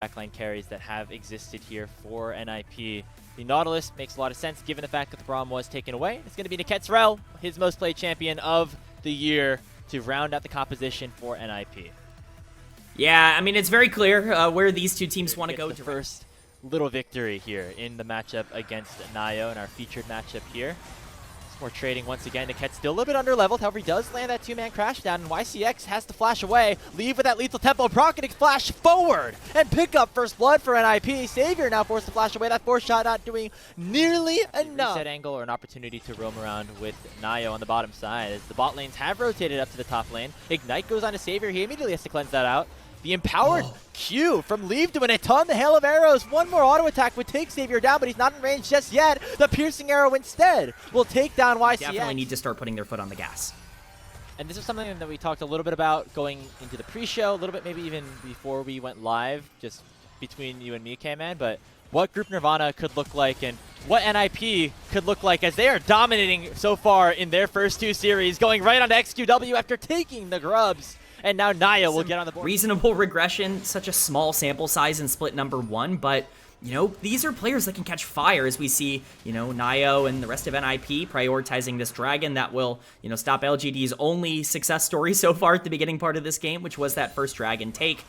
backline carries that have existed here for NIP. The Nautilus makes a lot of sense given the fact that the Braum was taken away. It's going to be Niketsrel, his most played champion of the year, to round out the composition for NIP. Yeah, I mean, it's very clear where these two teams want to go. The first little victory here in the matchup against Nayo in our featured matchup here. More trading once again. Niket's still a little bit under-leveled. However, he does land that two-man crash down, and YCX has to flash away. Leave with that lethal tempo. Proc flash forward and pick up first blood for NIP. Savior now forced to flash away. That force shot not doing nearly enough. Reset angle or an opportunity to roam around with Nayo on the bottom side as the bot lanes have rotated up to the top lane. Ignite goes on to Savior. He immediately has to cleanse that out. The empowered Q from Leave doing a ton. The hail of arrows. One more auto attack would take Savior down, but he's not in range just yet. The piercing arrow instead will take down YCX. Definitely need to start putting their foot on the gas. And this is something that we talked a little bit about going into the pre-show, a little bit maybe even before we went live, just between you and me, K-Man. But what Group Nirvana could look like and what NIP could look like as they are dominating so far in their first two series, going right onto XQW after taking the grubs. And now Nayo will get on the board. Reasonable regression, such a small sample size in split number one, but, you know, these are players that can catch fire as we see, you know, Nayo and the rest of NIP prioritizing this dragon that will, you know, stop LGD's only success story so far at the beginning part of this game, which was that first dragon take.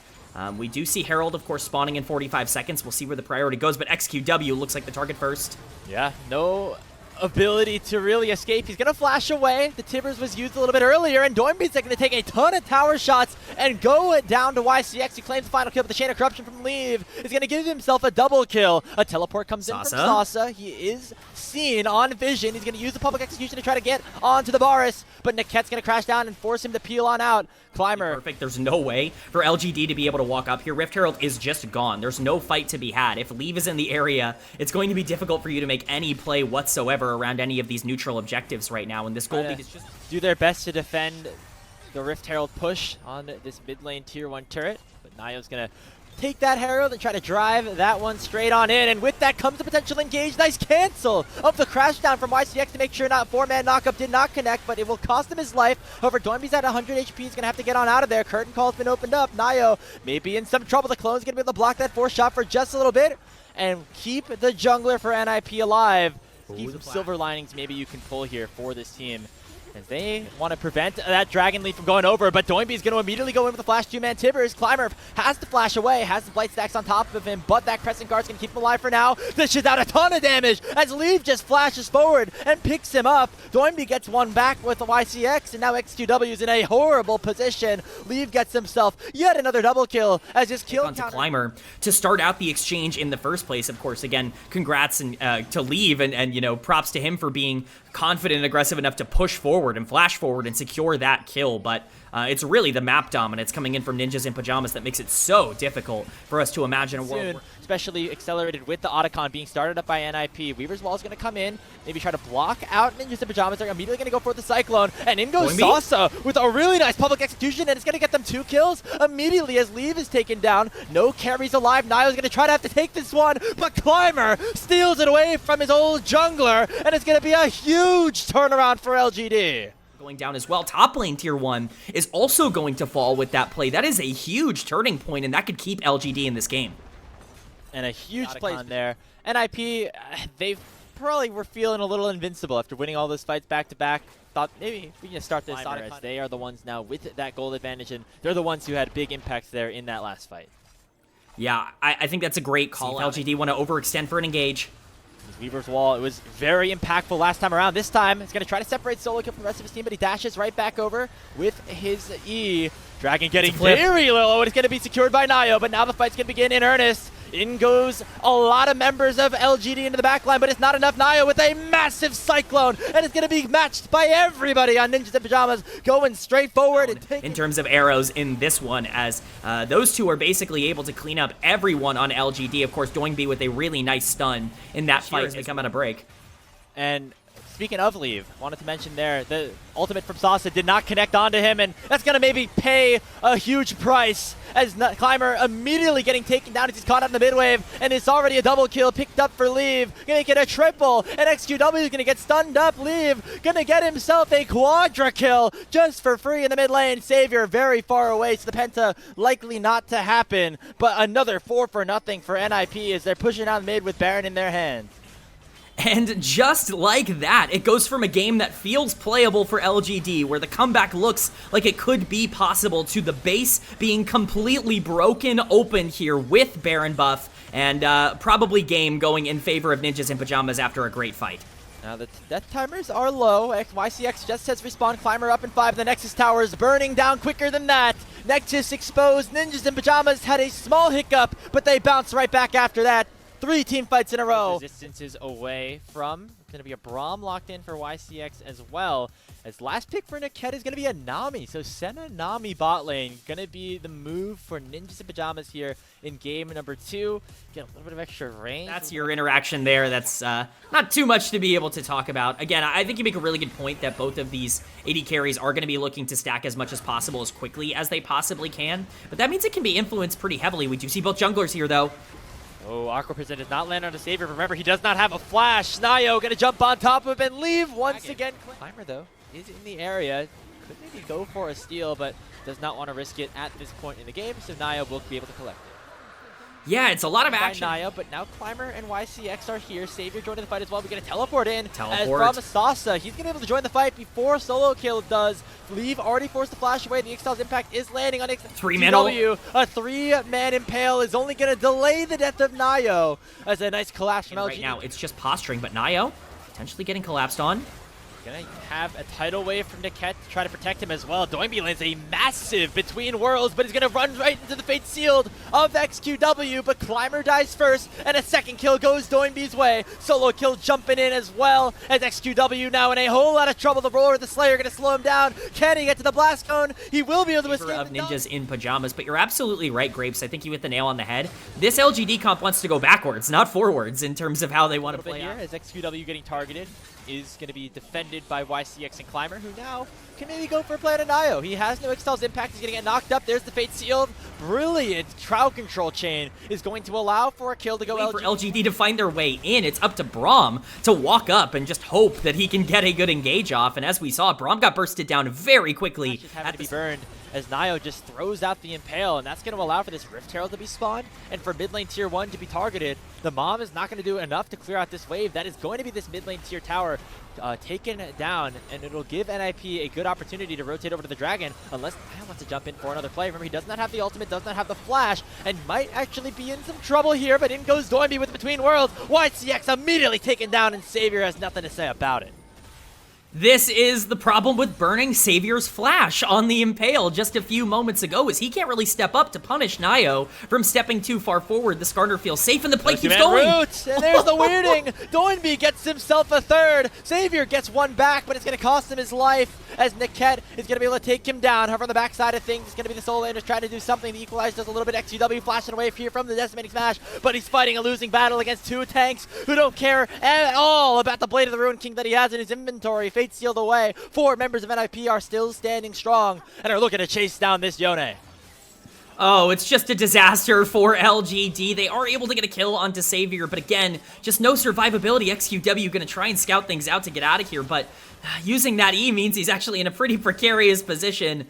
We do see Herald, of course, spawning in 45 seconds. We'll see where the priority goes, but XQW looks like the target first. Yeah, no ability to really escape. He's going to flash away. The Tibbers was used a little bit earlier, and Doinby's going to take a ton of tower shots and go down to YCX. He claims the final kill, but the Chain of Corruption from Leave is going to give himself a double kill. A teleport comes in from Sasa. He is seen on vision. He's going to use the public execution to try to get onto the Boris, but Niket's going to crash down and force him to peel on out. Climber. Perfect. There's no way for LGD to be able to walk up here. Rift Herald is just gone. There's no fight to be had. If Leave is in the area, it's going to be difficult for you to make any play whatsoever around any of these neutral objectives right now. And this gold lead is just do their best to defend the Rift Herald push on this mid lane tier 1 turret. But Nayo's going to take that Herald and try to drive that one straight on in, and with that comes the potential engage. Nice cancel of the crash down from YCX to make sure not 4-man knockup did not connect, but it will cost him his life. However, Doinby's at 100 HP. He's going to have to get on out of there. Curtain call's been opened up. Nayo may be in some trouble. The clone's going to be able to block that force shot for just a little bit and keep the jungler for NIP alive. Keep some silver linings maybe you can pull here for this team, as they want to prevent that Dragon Lead from going over, but Doinby's going to immediately go in with the flash two-man Tibbers. Climber has to flash away, has the Blight stacks on top of him, but that Crescent Guard's going to keep him alive for now. This shits out a ton of damage as Leave just flashes forward and picks him up. Doinby gets one back with the YCX, and now XQW's in a horrible position. Leave gets himself yet another double kill as his kill onto Climber to start out the exchange in the first place. Of course, again, congrats and to Leave, and you know, props to him for being confident and aggressive enough to push forward and flash forward and secure that kill, but it's really the map dominance coming in from Ninjas in Pyjamas that makes it so difficult for us to imagine a world where, especially accelerated with the Otacon being started up by NIP. Weaver's Wall is going to come in, maybe try to block out Ninjas in Pyjamas. They're immediately going to go for the Cyclone, and in goes Sasa with a really nice public execution, and it's going to get them 2 kills immediately as Leave is taken down. No carries alive. Nayo's going to try to have to take this one, but Climber steals it away from his old jungler, and it's going to be a huge turnaround for LGD. Going down as well. Top lane tier 1 is also going to fall with that play. That is a huge turning point, and that could keep LGD in this game. And a huge play on there. NIP, they probably were feeling a little invincible after winning all those fights back to back. Thought maybe we can start this as they are the ones now with that gold advantage, and they're the ones who had big impacts there in that last fight. Yeah, I think that's a great call. LGD want to overextend for an engage. Weaver's Wall, it was very impactful last time around. This time, it's going to try to separate Solo Kill from the rest of his team, but he dashes right back over with his E. Dragon getting very low, and it's going to be secured by Nayo, but now the fight's going to begin in earnest. In goes a lot of members of LGD into the backline, but it's not enough. Nayo with a massive Cyclone, and it's going to be matched by everybody on Ninjas in Pyjamas, going straight forward. And in terms of arrows in this one, as those two are basically able to clean up everyone on LGD. Of course, Doinby with a really nice stun in that fight as they come on a break. And speaking of leave, wanted to mention there, the ultimate from Sasa did not connect onto him, and that's going to maybe pay a huge price as Climber immediately getting taken down as he's caught out in the mid-wave, and it's already a double kill picked up for Leave. Gonna get a triple, and XQW is gonna get stunned up. Leave gonna get himself a quadra kill just for free in the mid lane. Savior very far away, so the penta likely not to happen, but another 4-0 for NIP as they're pushing on mid with Baron in their hand. And just like that, it goes from a game that feels playable for LGD, where the comeback looks like it could be possible, to the base being completely broken open here with Baron buff, and probably game going in favor of Ninjas in Pyjamas after a great fight. Now the death timers are low. YCX just says respawn. Climber up in 5. The Nexus tower is burning down quicker than that. Nexus exposed. Ninjas in Pyjamas had a small hiccup, but they bounce right back after that. 3 team fights in a row. Resistance is away from. It's going to be a Braum locked in for YCX as well. As last pick for Niket is going to be a Nami. So Senna Nami bot lane. Going to be the move for Ninjas in Pyjamas here in game number 2. Get a little bit of extra range. That's your interaction there. That's not too much to be able to talk about. Again, I think you make a really good point that both of these AD carries are going to be looking to stack as much as possible as quickly as they possibly can. But that means it can be influenced pretty heavily. We do see both junglers here, though. Oh, Aqua Prison does not land on the Savior. Remember, he does not have a flash. Nayo gonna jump on top of him and leave once again. Climber, though, is in the area. Could maybe go for a steal, but does not want to risk it at this point in the game, so Nayo will be able to collect it. Yeah, it's a lot of action. Nayo, but now Climber and YCX are here. Savior joining the fight as well. We're going to teleport in. Teleport. As from Sasa, he's going to be able to join the fight before Solo Kill does. Leave already forced to flash away. The Excel's impact is landing on XW. A 3-man impale is only going to delay the death of Nayo. As a nice collapse from LGD. Right now, it's just posturing, but Nayo potentially getting collapsed on. Gonna have a tidal wave from Niket to try to protect him as well. Doinby lands a massive between worlds, but he's gonna run right into the fate sealed of XQW, but Climber dies first, and a second kill goes Doinby's way. Solo Kill jumping in as well, as XQW now in a whole lot of trouble. The Roar of the Slayer gonna slow him down. Can he get to the Blast Cone? He will be able to escape. Of Ninjas in Pyjamas, but you're absolutely right, Grapes. I think you hit the nail on the head. This LGD comp wants to go backwards, not forwards, in terms of how they want to play here, as XQW getting targeted is going to be defended by YCX and Climber, who now can maybe go for a play on Nayo. He has no Excel's impact. He's going to get knocked up. There's the Fate Sealed. Brilliant crowd control chain is going to allow for a kill to go LGD. For LGD to find their way in. It's up to Braum to walk up and just hope that he can get a good engage off. And as we saw, Braum got bursted down very quickly. Just having to be burned as Nayo just throws out the Impale, and that's going to allow for this Rift Herald to be spawned and for mid lane tier 1 to be targeted. The Mom is not going to do enough to clear out this wave. That is going to be this mid lane tier tower taken down, and it'll give NIP a good opportunity to rotate over to the Dragon, unless Nayo wants to jump in for another play. Remember, he does not have the ultimate, does not have the flash, and might actually be in some trouble here, but in goes Doinby with the Between Worlds. YCX immediately taken down, and Savior has nothing to say about it. This is the problem with burning Savior's flash on the Impale just a few moments ago, is he can't really step up to punish Nayo from stepping too far forward. The Skarner feels safe and the play keeps going. Roots, and there's the weirding. Doinby gets himself a third. Savior gets one back, but it's going to cost him his life as Niket is going to be able to take him down. However, on the backside of things, it's going to be the Soul Landers trying to do something. The Equalize does a little bit. XQW flashing away here from the Decimating Smash, but he's fighting a losing battle against 2 tanks who don't care at all about the Blade of the Ruined King that he has in his inventory. Fate sealed away. 4 members of NIP are still standing strong and are looking to chase down this Yone. Oh, it's just a disaster for LGD. They are able to get a kill onto Savior, but again, just no survivability. XQW gonna try and scout things out to get out of here, but using that E means he's actually in a pretty precarious position.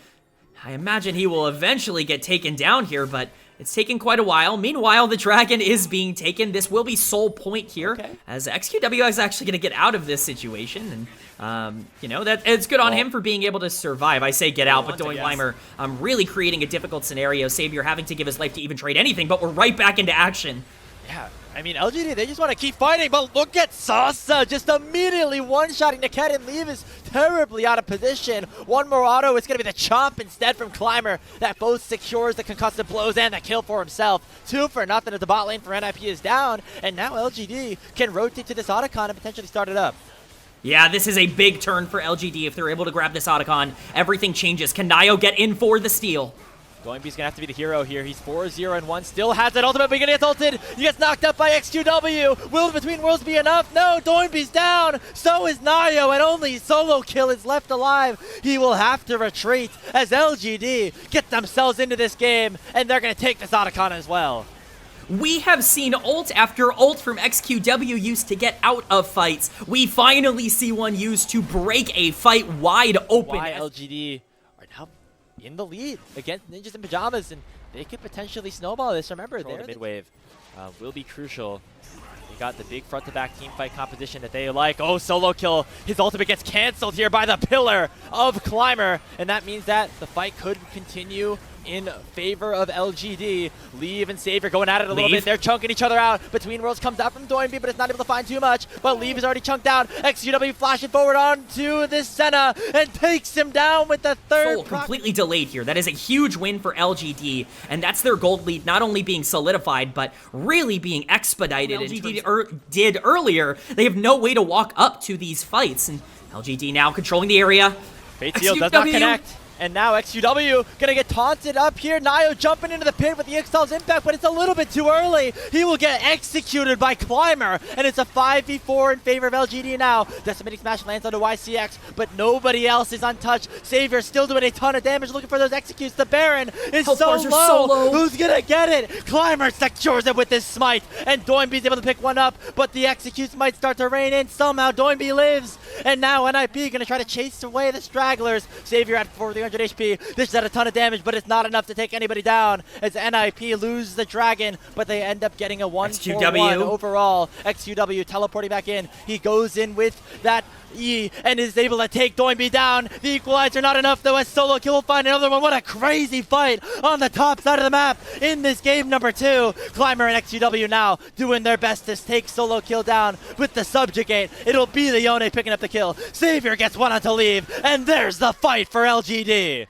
I imagine he will eventually get taken down here, but it's taken quite a while. Meanwhile, the Dragon is being taken. This will be Soul Point here, as XQW is actually going to get out of this situation. And, you know, that it's good on him for being able to survive. I say get out, but Doinby really creating a difficult scenario. Savior having to give his life to even trade anything, but we're right back into action. Yeah, I mean, LGD, they just want to keep fighting, but look at Sasa just immediately one-shotting Niket, and Leave is terribly out of position. One more auto, it's going to be the chomp instead from Climber that both secures the concussive blows and the kill for himself. 2-0 as the bot lane for NIP is down, and now LGD can rotate to this Otacon and potentially start it up. Yeah, this is a big turn for LGD. If they're able to grab this Otacon, everything changes. Can Nayo get in for the steal? Doinby's gonna have to be the hero here. He's 4-0-1, still has it ultimate, but he's gonna get ulted. He gets knocked up by XQW. Will the Between Worlds be enough? No, Doinby's down. So is Nayo, and only solo kill is left alive. He will have to retreat as LGD get themselves into this game, and they're gonna take this Otacon as well. We have seen ult after ult from XQW used to get out of fights. We finally see one used to break a fight wide open. Why LGD are now in the lead against Ninjas in Pyjamas, and they could potentially snowball this. Remember, their mid-wave will be crucial. They got the big front-to-back team fight composition that they like. Oh, solo kill. His ultimate gets canceled here by the pillar of Climber, and that means that the fight could continue in favor of LGD. Leave and Savior going at it a little bit. They're chunking each other out. Between Worlds comes out from Doinby, but it's not able to find too much. But Leave is already chunked out. XQW flashing forward onto this Senna and takes him down with the third. Soul completely delayed here. That is a huge win for LGD, and that's their gold lead not only being solidified, but really being expedited. LGD did earlier. They have no way to walk up to these fights, and LGD now controlling the area. Fate Seal does not connect. And now XQW gonna get taunted up here. Nayo jumping into the pit with the Ixtal's impact, but it's a little bit too early. He will get executed by Climber, and it's a 5v4 in favor of LGD now. Decimating Smash lands onto YCX, but nobody else is untouched. Savior still doing a ton of damage, looking for those executes. The Baron is so low. Who's gonna get it? Climber secures it with his smite, and Doinby's able to pick one up, but the executes might start to rain in. Somehow Doinby lives, and now NIP gonna try to chase away the stragglers. Savior at 400 HP. This is at a ton of damage, but it's not enough to take anybody down as NIP loses the dragon, but they end up getting a 1-4-1 overall. XQW teleporting back in. He goes in with that E and is able to take Doinby down. The equalizer not enough though, as solo kill will find another one. What a crazy fight on the top side of the map in this game number 2. Climber and XQW now doing their best to take solo kill down with the subjugate. It'll be the Yone picking up the kill. Savior gets one on to leave, and there's the fight for LGD.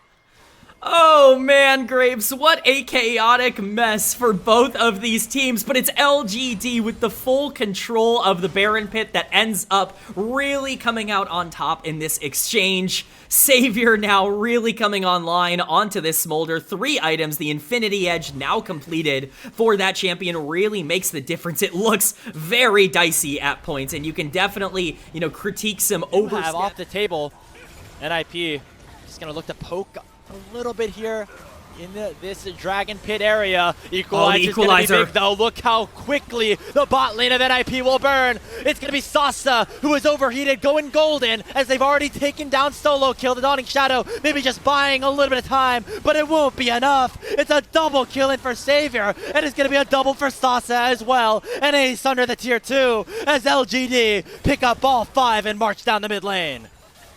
Oh man, Graves, what a chaotic mess for both of these teams, but it's LGD with the full control of the Baron Pit that ends up really coming out on top in this exchange. Savior now really coming online onto this Smolder. 3 items, the Infinity Edge now completed for that champion really makes the difference. It looks very dicey at points, and you can definitely, you know, critique some overstep. Off the table, NIP just gonna look to poke a little bit here in this Dragon Pit area. Equalizer's gonna be big though. Look how quickly the bot lane of NIP will burn. It's gonna be Sasa, who is overheated, going golden, as they've already taken down solo kill. The Dawning Shadow maybe just buying a little bit of time, but it won't be enough. It's a double kill in for Savior, and it's gonna be a double for Sasa as well. An ace under the tier 2 as LGD pick up all 5 and march down the mid lane.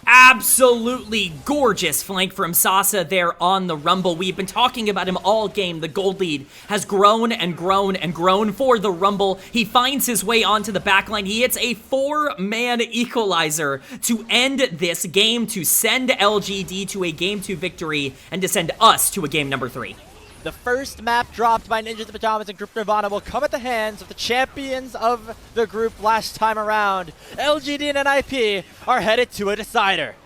Absolutely gorgeous flank from Sasa there on the Rumble. We've been talking about him all game. The gold lead has grown and grown and grown for the Rumble. He finds his way onto the backline. He hits a 4-man equalizer to end this game, to send LGD to a game 2 victory, and to send us to a game number 3. The first map dropped by Ninjas in Pyjamas and Group Nirvana will come at the hands of the champions of the group last time around. LGD and NIP are headed to a decider.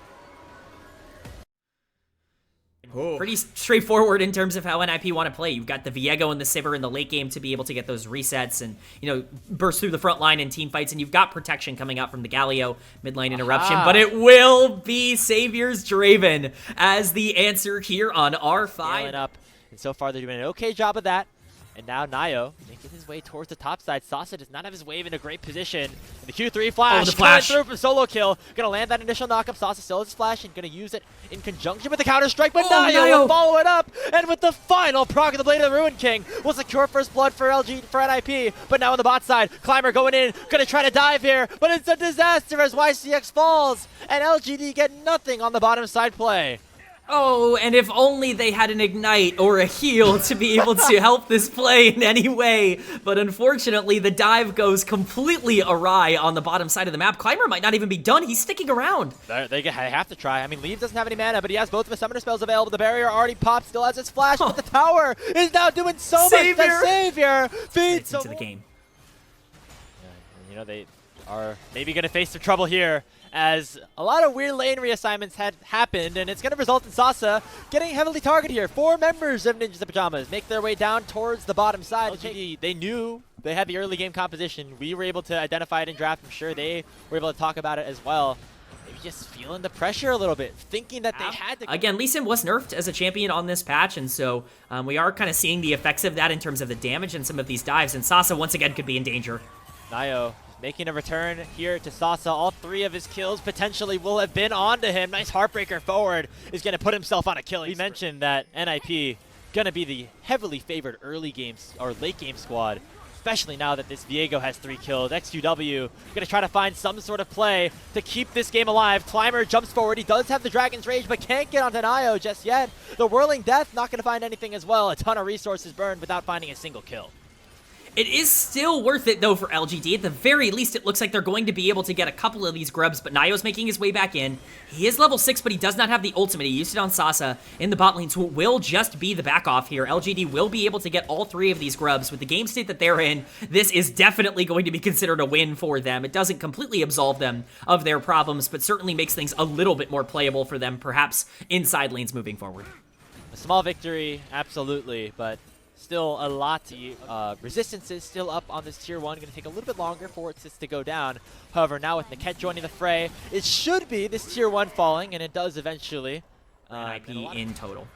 Pretty straightforward in terms of how NIP want to play. You've got the Viego and the Sivir in the late game to be able to get those resets and, you know, burst through the front line in team fights, and you've got protection coming out from the Galio mid lane interruption, but it will be Savior's Draven as the answer here on R5. Up. And so far, they're doing an okay job of that. And now Nayo making his way towards the top side. Sasa does not have his wave in a great position. And the Q3 flash, coming through from solo kill. Gonna land that initial knockup. Sasa still has his flash and gonna use it in conjunction with the counter strike. But Nayo will follow it up. And with the final proc of the Blade of the Ruin King, will secure first blood for NIP. But now on the bot side, Climber going in, gonna try to dive here. But it's a disaster as YCX falls. And LGD get nothing on the bottom side play. Oh, and if only they had an Ignite or a heal to be able to help this play in any way. But unfortunately, the dive goes completely awry on the bottom side of the map. Climber might not even be done. He's sticking around. They have to try. I mean, Leave doesn't have any mana, but he has both of his summoner spells available. The barrier already popped, still has his flash, but the tower is now doing so much. The Savior feeds into the game. Yeah, you know, are maybe going to face some trouble here, as a lot of weird lane reassignments had happened, and it's going to result in Sasa getting heavily targeted here. 4 members of Ninjas in Pyjamas make their way down towards the bottom side. LGD, they knew they had the early game composition. We were able to identify it in draft. I'm sure they were able to talk about it as well. Maybe just feeling the pressure a little bit, thinking that they had to... Again, Lee Sin was nerfed as a champion on this patch, and so we are kind of seeing the effects of that in terms of the damage and some of these dives, and Sasa once again could be in danger. Nayo making a return here to Sasa. All 3 of his kills potentially will have been onto him. Nice heartbreaker forward. Is going to put himself on a kill. We mentioned that NIP going to be the heavily favored early games or late game squad, especially now that this Viego has 3 kills. XQW going to try to find some sort of play to keep this game alive. Climber jumps forward. He does have the Dragon's Rage, but can't get onto Nayo just yet. The Whirling Death not going to find anything as well. A ton of resources burned without finding a single kill. It is still worth it, though, for LGD. At the very least, it looks like they're going to be able to get a couple of these grubs, but Nayo's making his way back in. He is level 6, but he does not have the ultimate. He used it on Sasa in the bot lane, so it will just be the back off here. LGD will be able to get all 3 of these grubs. With the game state that they're in, this is definitely going to be considered a win for them. It doesn't completely absolve them of their problems, but certainly makes things a little bit more playable for them, perhaps inside lanes moving forward. A small victory, absolutely, but still a lot to resistance is still up on this tier 1. Going to take a little bit longer for it to go down. However, now with Niket joining the fray, it should be this tier 1 falling, and it does eventually. IP in total.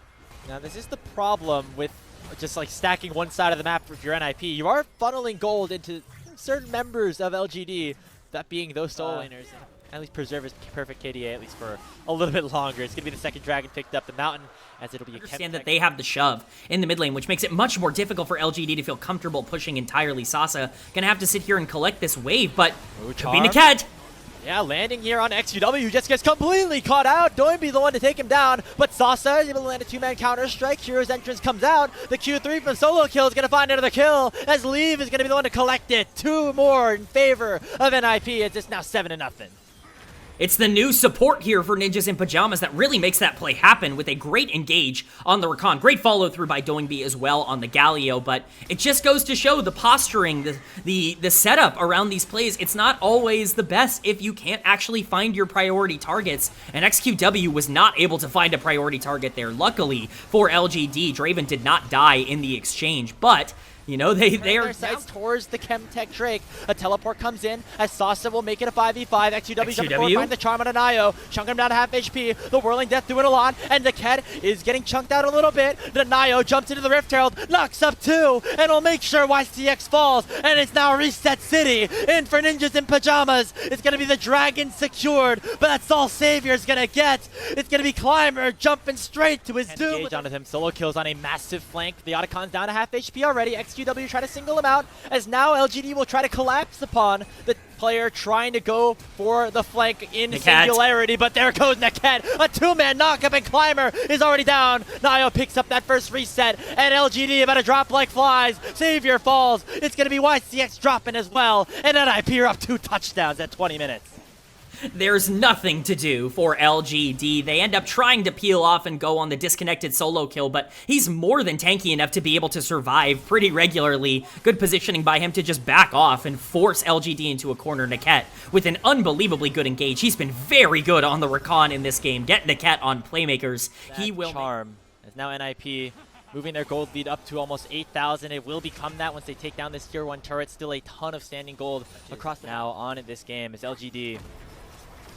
Now this is the problem with just like stacking one side of the map with your NIP. You are funneling gold into certain members of LGD, that being those solo laners. At least preserve his perfect KDA at least for a little bit longer. It's going to be the second dragon picked up the mountain, as it'll be a understand that they have the shove in the mid lane, which makes it much more difficult for LGD to feel comfortable pushing entirely. Sasa gonna have to sit here and collect this wave, but could be Niket. Yeah, landing here on XQW, who just gets completely caught out. Doinby the one to take him down, but Sasa is able to land a 2-man counter-strike. Hero's entrance comes out. The Q3 from Solo Kill is going to find another kill, as Leave is going to be the one to collect it. 2 more in favor of NIP. It's now 7-0. It's the new support here for Ninjas in Pyjamas that really makes that play happen with a great engage on the Rakan. Great follow through by Doinby as well on the Galio, but it just goes to show the posturing, the setup around these plays. It's not always the best if you can't actually find your priority targets, and XQW was not able to find a priority target there. Luckily for LGD, Draven did not die in the exchange, but you know, they are sights towards the Chemtech Drake. A teleport comes in as Sasa will make it a 5v5. XQW jumping forward, find the charm on Nayo, chunk him down to half HP. The Whirling Death doing a lot, and the Niket is getting chunked out a little bit. The Nayo jumps into the Rift Herald, knocks up 2, and will make sure YCX falls. And it's now Reset City in for Ninjas in Pyjamas. It's going to be the Dragon secured, but that's all Savior's going to get. It's going to be Climber jumping straight to his doom. Engage onto him. Solo kills on a massive flank. The Otacon's down to half HP already. XQW try to single him out, as now LGD will try to collapse upon the player trying to go for the flank in singularity, but there goes Niket. A 2-man knockup, and Climber is already down. Nayo picks up that first reset, and LGD about to drop like flies. Savior falls. It's going to be YCX dropping as well, and NIP are up 2 touchdowns at 20 minutes. There's nothing to do for LGD. They end up trying to peel off and go on the disconnected solo kill, but he's more than tanky enough to be able to survive pretty regularly. Good positioning by him to just back off and force LGD into a corner. Niket with an unbelievably good engage. He's been very good on the Rakan in this game. Get Niket on playmakers. He will charm. As now NIP moving their gold lead up to almost 8,000. It will become that once they take down this tier 1 turret. Still a ton of standing gold across now on in this game as LGD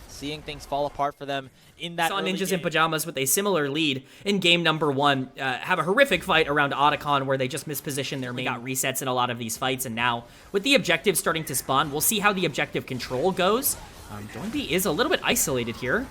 seeing things fall apart for them in that saw Ninjas in Pyjamas with a similar lead in game number 1 have a horrific fight around Otacon where they just mispositioned their main. Got resets in a lot of these fights, and now with the objective starting to spawn, we'll see how the objective control goes. Doinby is a little bit isolated here.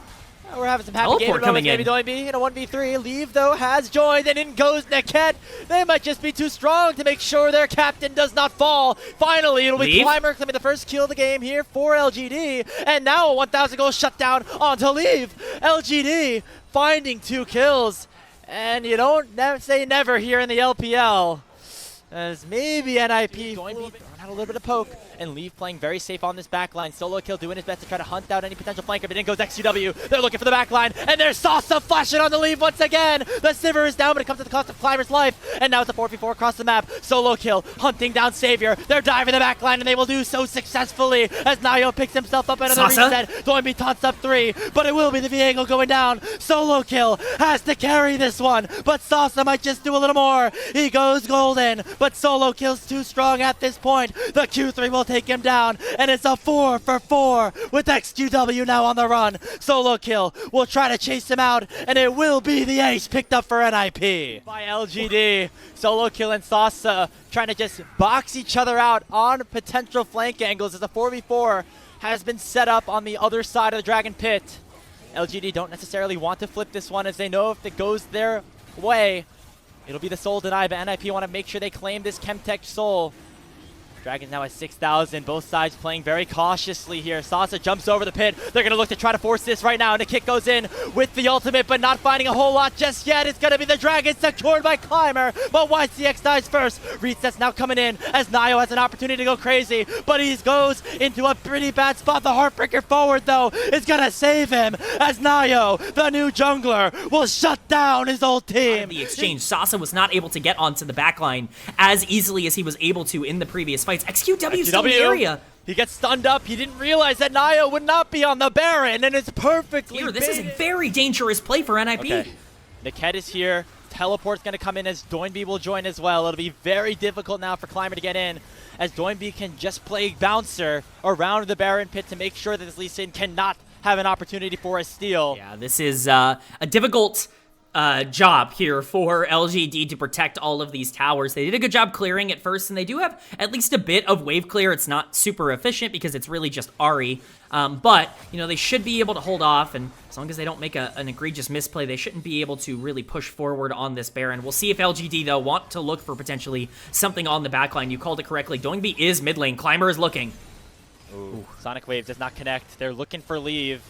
We're having some happy game coming in. Doinby in a 1v3. Leave, though, has joined, and in goes Niket. They might just be too strong to make sure their captain does not fall. Finally, it'll be Climber claiming the first kill of the game here for LGD. And now a 1,000 goal shutdown onto Leave. LGD finding 2 kills. And you don't say never here in the LPL. As maybe NIP out a little bit of poke, and Leave playing very safe on this backline. Solo Kill doing his best to try to hunt out any potential flanker, but in goes XQW. They're looking for the backline, and there's Sasa flashing on the Leave once again. The Sivir is down, but it comes at the cost of Climax's life, and now it's a 4v4 across the map. Solo Kill hunting down Savior. They're diving the backline, and they will do so successfully as Nayo picks himself up another reset. Doinb taunts up 3, but it will be the Viego going down. Solo Kill has to carry this one, but Sasa might just do a little more. He goes golden, but Solo Kill's too strong at this point. The Q3 will take him down, and it's a 4 for 4 with XQW now on the run. Solo Kill will try to chase him out, and it will be the ace picked up for NIP by LGD. Solo Kill and Sasa trying to just box each other out on potential flank angles as a 4v4 has been set up on the other side of the Dragon Pit. LGD don't necessarily want to flip this one, as they know if it goes their way, it'll be the soul denied, but NIP want to make sure they claim this Chemtech soul. Dragon's now at 6,000, both sides playing very cautiously here. Sasa jumps over the pit. They're going to look to try to force this right now, and the kick goes in with the ultimate, but not finding a whole lot just yet. It's going to be the Dragon secured by Climber, but YCX dies first. Reset's now coming in as Nayo has an opportunity to go crazy, but he goes into a pretty bad spot. The Heartbreaker forward, though, is going to save him as Nayo, the new jungler, will shut down his old team. The exchange, Sasa was not able to get onto the backline as easily as he was able to in the previous fight. XQW still in the area. He gets stunned up. He didn't realize that Nayo would not be on the Baron, and it's perfectly here. This is a very dangerous play for NIP. Okay. Niket is here. Teleport's going to come in as Doinb will join as well. It'll be very difficult now for Climber to get in, as Doinb can just play bouncer around the Baron pit to make sure that this Lee Sin cannot have an opportunity for a steal. Yeah, this is a difficult job here for LGD to protect all of these towers. They did a good job clearing at first, and they do have at least a bit of wave clear. It's not super efficient because it's really just Ahri, but you know, they should be able to hold off, and as long as they don't make an egregious misplay, they shouldn't be able to really push forward on this Baron. We'll see if LGD, though, want to look for potentially something on the backline. You called it correctly. Doinb is mid lane. Climber is looking. Ooh. Sonic Wave does not connect. They're looking for Leave.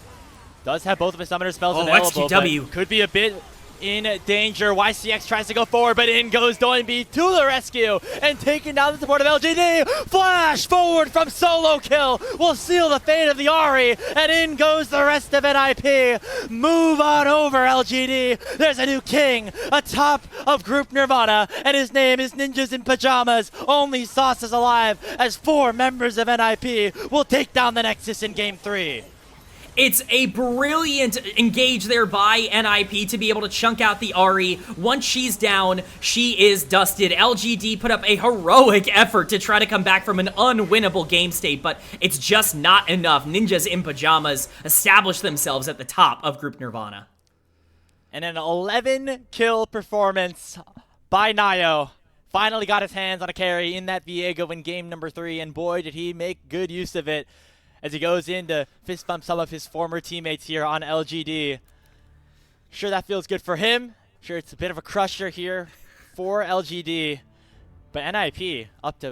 Does have both of his summoner spells available, XQW. but could be a bit in danger. YCX tries to go forward, but in goes Doinb to the rescue and taking down the support of LGD. Flash forward from Solo Kill will seal the fate of the Ahri, and in goes the rest of NIP. Move on over, LGD. There's a new king atop of Group Nirvana, and his name is Ninjas in Pyjamas. Only Sauce is alive, as 4 members of NIP will take down the Nexus in Game 3. It's a brilliant engage there by NIP to be able to chunk out the Ahri. Once she's down, she is dusted. LGD put up a heroic effort to try to come back from an unwinnable game state, but it's just not enough. Ninjas in Pyjamas establish themselves at the top of Group Nirvana. And an 11-kill performance by Nayo. Finally got his hands on a carry in that Viego in game number 3, and boy, did he make good use of it as he goes in to fist bump some of his former teammates here on LGD. Sure, that feels good for him. Sure, it's a bit of a crusher here for LGD. But NIP up to